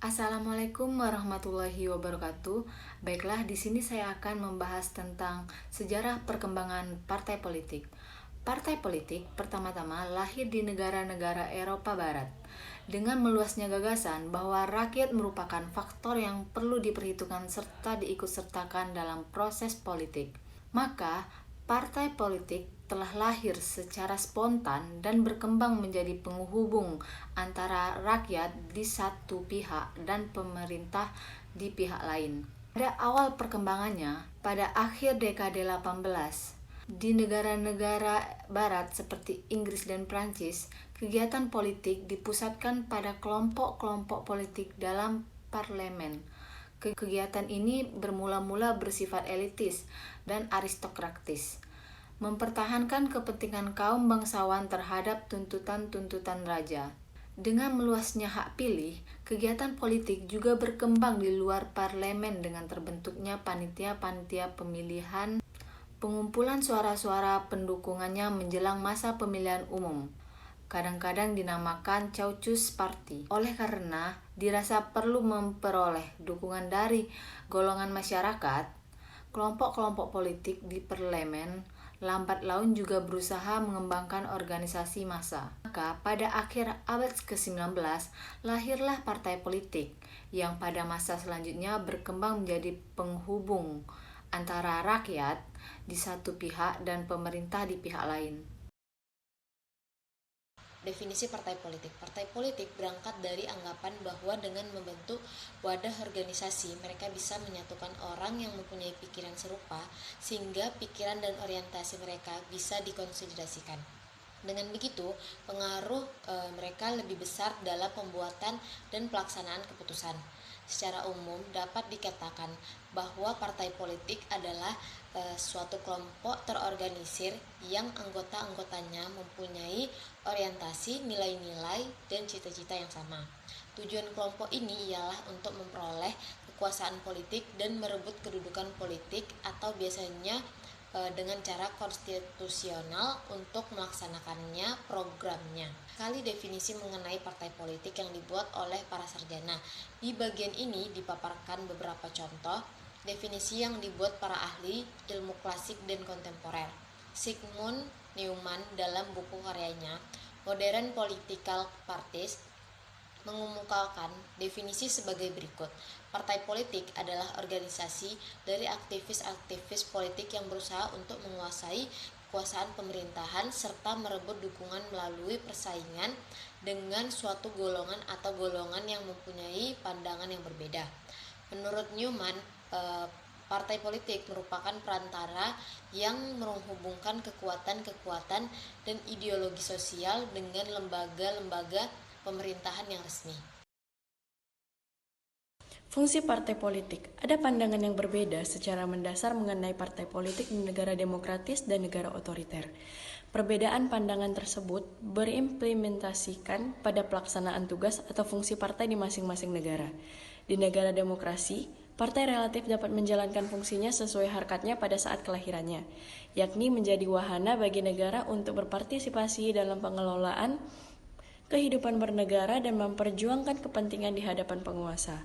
Assalamualaikum warahmatullahi wabarakatuh. Baiklah, di sini saya akan membahas tentang sejarah perkembangan partai politik. Partai politik pertama-tama lahir di negara-negara Eropa Barat dengan meluasnya gagasan bahwa rakyat merupakan faktor yang perlu diperhitungkan serta diikutsertakan dalam proses politik. Maka, partai politik telah lahir secara spontan dan berkembang menjadi penghubung antara rakyat di satu pihak dan pemerintah di pihak lain. Pada awal perkembangannya, pada akhir dekade 18, di negara-negara barat seperti Inggris dan Prancis, kegiatan politik dipusatkan pada kelompok-kelompok politik dalam parlemen. Kegiatan ini bermula-mula bersifat elitis dan aristokratis, mempertahankan kepentingan kaum bangsawan terhadap tuntutan-tuntutan raja. Dengan meluasnya hak pilih, kegiatan politik juga berkembang di luar parlemen dengan terbentuknya panitia-panitia pemilihan, pengumpulan suara-suara pendukungannya menjelang masa pemilihan umum, kadang-kadang dinamakan Caucus Party. Oleh karena dirasa perlu memperoleh dukungan dari golongan masyarakat, kelompok-kelompok politik di parlemen lambat laun juga berusaha mengembangkan organisasi massa. Maka pada akhir abad ke-19 lahirlah partai politik yang pada masa selanjutnya berkembang menjadi penghubung antara rakyat di satu pihak dan pemerintah di pihak lain. Definisi partai politik. Partai politik berangkat dari anggapan bahwa dengan membentuk wadah organisasi, mereka bisa menyatukan orang yang mempunyai pikiran serupa sehingga pikiran dan orientasi mereka bisa dikonsolidasikan. Dengan begitu, pengaruh mereka lebih besar dalam pembuatan dan pelaksanaan keputusan. Secara umum dapat dikatakan bahwa partai politik adalah suatu kelompok terorganisir yang anggota-anggotanya mempunyai orientasi, nilai-nilai, dan cita-cita yang sama. Tujuan kelompok ini ialah untuk memperoleh kekuasaan politik dan merebut kedudukan politik atau biasanya dengan cara konstitusional untuk melaksanakannya programnya. Kali definisi mengenai partai politik yang dibuat oleh para sarjana. Di bagian ini dipaparkan beberapa contoh definisi yang dibuat para ahli ilmu klasik dan kontemporer. Sigmund Neumann dalam buku karyanya Modern Political Parties mengemukakan definisi sebagai berikut. Partai politik adalah organisasi dari aktivis-aktivis politik yang berusaha untuk menguasai kekuasaan pemerintahan serta merebut dukungan melalui persaingan dengan suatu golongan atau golongan yang mempunyai pandangan yang berbeda. Menurut Newman, partai politik merupakan perantara yang menghubungkan kekuatan-kekuatan dan ideologi sosial dengan lembaga-lembaga pemerintahan yang resmi. Fungsi partai politik. Ada pandangan yang berbeda secara mendasar mengenai partai politik di negara demokratis dan negara otoriter. Perbedaan pandangan tersebut berimplementasikan pada pelaksanaan tugas atau fungsi partai di masing-masing negara. Di negara demokrasi, partai relatif dapat menjalankan fungsinya sesuai harkatnya pada saat kelahirannya, yakni menjadi wahana bagi negara untuk berpartisipasi dalam pengelolaan kehidupan bernegara dan memperjuangkan kepentingan di hadapan penguasa.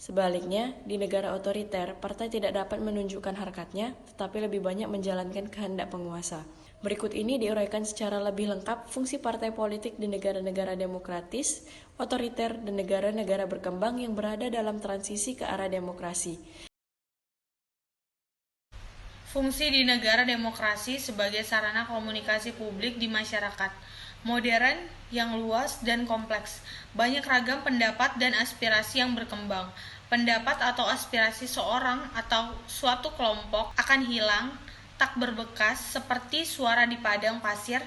Sebaliknya, di negara otoriter, partai tidak dapat menunjukkan harkatnya, tetapi lebih banyak menjalankan kehendak penguasa. Berikut ini diuraikan secara lebih lengkap fungsi partai politik di negara-negara demokratis, otoriter, dan negara-negara berkembang yang berada dalam transisi ke arah demokrasi. Fungsi di negara demokrasi sebagai sarana komunikasi publik di masyarakat modern yang luas dan kompleks. Banyak ragam pendapat dan aspirasi yang berkembang. Pendapat atau aspirasi seorang atau suatu kelompok akan hilang, tak berbekas seperti suara di padang pasir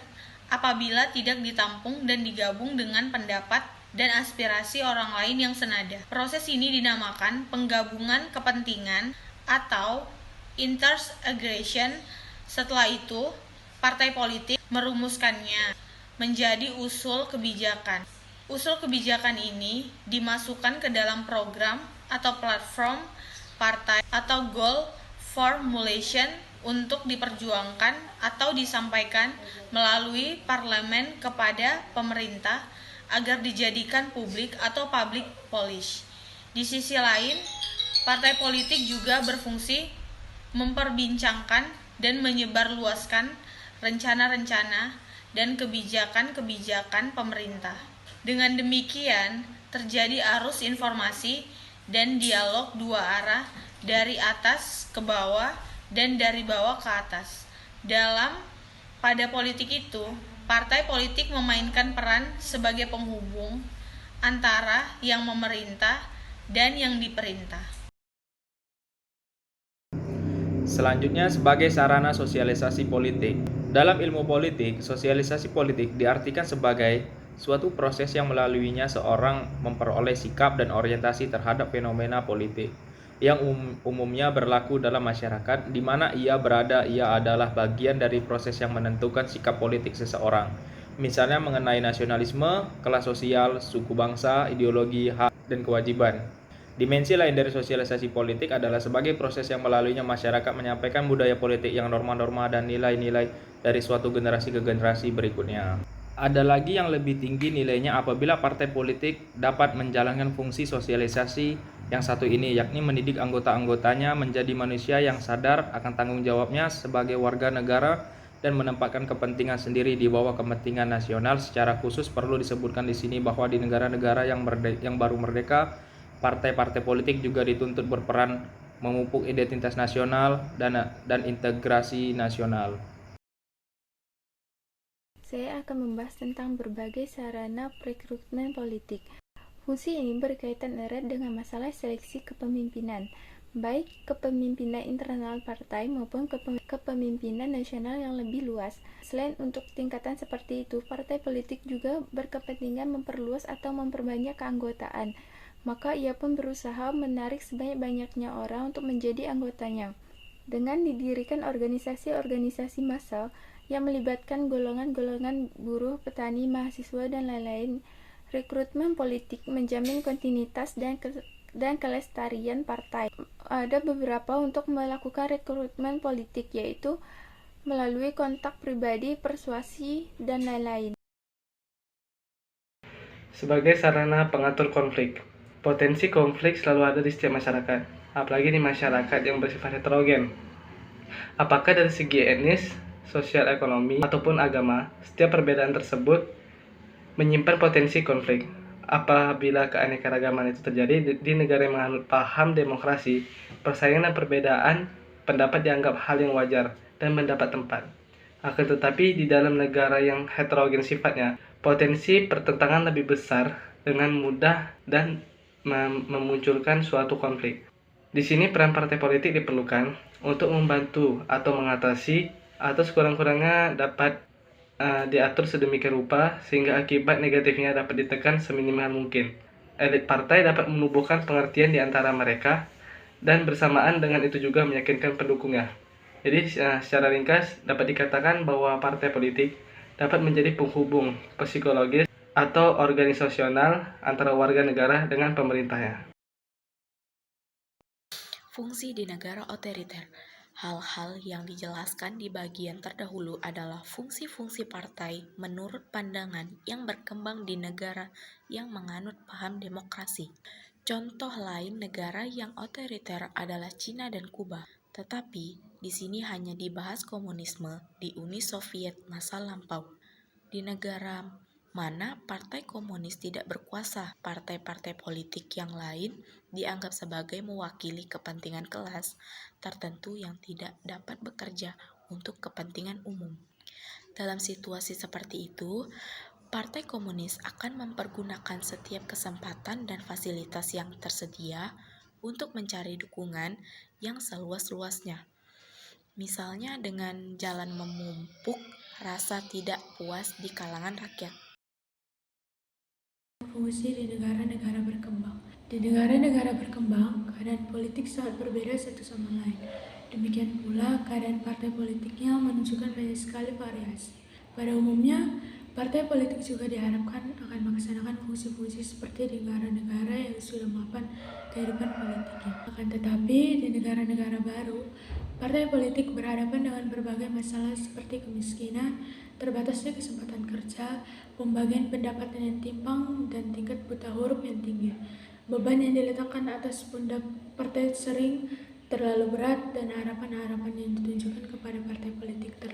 apabila tidak ditampung dan digabung dengan pendapat dan aspirasi orang lain yang senada. Proses ini dinamakan penggabungan kepentingan atau intersegregation. Setelah itu, partai politik merumuskannya menjadi usul kebijakan. Usul kebijakan ini dimasukkan ke dalam program atau platform partai atau goal formulation untuk diperjuangkan atau disampaikan melalui parlemen kepada pemerintah agar dijadikan publik atau public policy. Di sisi lain, partai politik juga berfungsi memperbincangkan dan menyebarluaskan rencana-rencana dan kebijakan-kebijakan pemerintah. Dengan demikian, terjadi arus informasi dan dialog dua arah dari atas ke bawah dan dari bawah ke atas. Pada politik itu, partai politik memainkan peran sebagai penghubung antara yang memerintah dan yang diperintah. Selanjutnya, sebagai sarana sosialisasi politik. Dalam ilmu politik, sosialisasi politik diartikan sebagai suatu proses yang melaluinya seorang memperoleh sikap dan orientasi terhadap fenomena politik yang umumnya berlaku dalam masyarakat di mana ia berada. Ia adalah bagian dari proses yang menentukan sikap politik seseorang, misalnya mengenai nasionalisme, kelas sosial, suku bangsa, ideologi, hak, dan kewajiban. Dimensi lain dari sosialisasi politik adalah sebagai proses yang melaluinya masyarakat menyampaikan budaya politik yang norma-norma dan nilai-nilai dari suatu generasi ke generasi berikutnya. Ada lagi yang lebih tinggi nilainya apabila partai politik dapat menjalankan fungsi sosialisasi yang satu ini, yakni mendidik anggota-anggotanya menjadi manusia yang sadar akan tanggung jawabnya sebagai warga negara dan menempatkan kepentingan sendiri di bawah kepentingan nasional. Secara khusus perlu disebutkan di sini bahwa di negara-negara yang baru merdeka, partai-partai politik juga dituntut berperan memupuk identitas nasional dan integrasi nasional. Saya akan membahas tentang berbagai sarana rekrutmen politik. Fungsi ini berkaitan erat dengan masalah seleksi kepemimpinan, baik kepemimpinan internal partai maupun kepemimpinan nasional yang lebih luas. Selain untuk tingkatan seperti itu, partai politik juga berkepentingan memperluas atau memperbanyak keanggotaan. Maka ia pun berusaha menarik sebanyak-banyaknya orang untuk menjadi anggotanya. Dengan didirikan organisasi-organisasi massal yang melibatkan golongan-golongan buruh, petani, mahasiswa, dan lain-lain, rekrutmen politik menjamin kontinuitas dan kelestarian partai. Ada beberapa untuk melakukan rekrutmen politik, yaitu melalui kontak pribadi, persuasi, dan lain-lain. Sebagai sarana pengatur konflik, potensi konflik selalu ada di setiap masyarakat, apalagi di masyarakat yang bersifat heterogen. Apakah dari segi etnis, sosial, ekonomi, ataupun agama, setiap perbedaan tersebut menyimpan potensi konflik. Apabila keanekaragaman itu terjadi di negara yang menganut paham demokrasi, persaingan dan perbedaan pendapat dianggap hal yang wajar dan mendapat tempat. Akan tetapi di dalam negara yang heterogen sifatnya, potensi pertentangan lebih besar dengan mudah dan memunculkan suatu konflik. Di sini peran partai politik diperlukan untuk membantu atau mengatasi atau sekurang-kurangnya dapat diatur sedemikian rupa sehingga akibat negatifnya dapat ditekan seminimal mungkin. Elit partai dapat menumbuhkan pengertian di antara mereka dan bersamaan dengan itu juga meyakinkan pendukungnya. Jadi secara ringkas dapat dikatakan bahwa partai politik dapat menjadi penghubung psikologis atau organisasional antara warga negara dengan pemerintahnya. Fungsi di negara otoriter. Hal-hal yang dijelaskan di bagian terdahulu adalah fungsi-fungsi partai menurut pandangan yang berkembang di negara yang menganut paham demokrasi. Contoh lain negara yang otoriter adalah Cina dan Kuba. Tetapi di sini hanya dibahas komunisme di Uni Soviet masa lampau. Di negara mana partai komunis tidak berkuasa, partai-partai politik yang lain dianggap sebagai mewakili kepentingan kelas tertentu yang tidak dapat bekerja untuk kepentingan umum. Dalam situasi seperti itu, partai komunis akan mempergunakan setiap kesempatan dan fasilitas yang tersedia untuk mencari dukungan yang seluas-luasnya. Misalnya dengan jalan memupuk rasa tidak puas di kalangan rakyat. Fungsi di negara-negara berkembang. Di negara-negara berkembang, keadaan politik sangat berbeda satu sama lain. Demikian pula keadaan partai politiknya menunjukkan banyak sekali variasi. Pada umumnya, partai politik juga diharapkan akan melaksanakan fungsi-fungsi seperti di negara-negara yang sudah mapan kehidupan politiknya. Akan tetapi, di negara-negara baru, partai politik berhadapan dengan berbagai masalah seperti kemiskinan, terbatasnya kesempatan kerja, pembagian pendapatan yang timpang, dan tingkat buta huruf yang tinggi. Beban yang diletakkan atas pundak partai sering terlalu berat dan harapan-harapan yang ditunjukkan kepada partai politik terlalu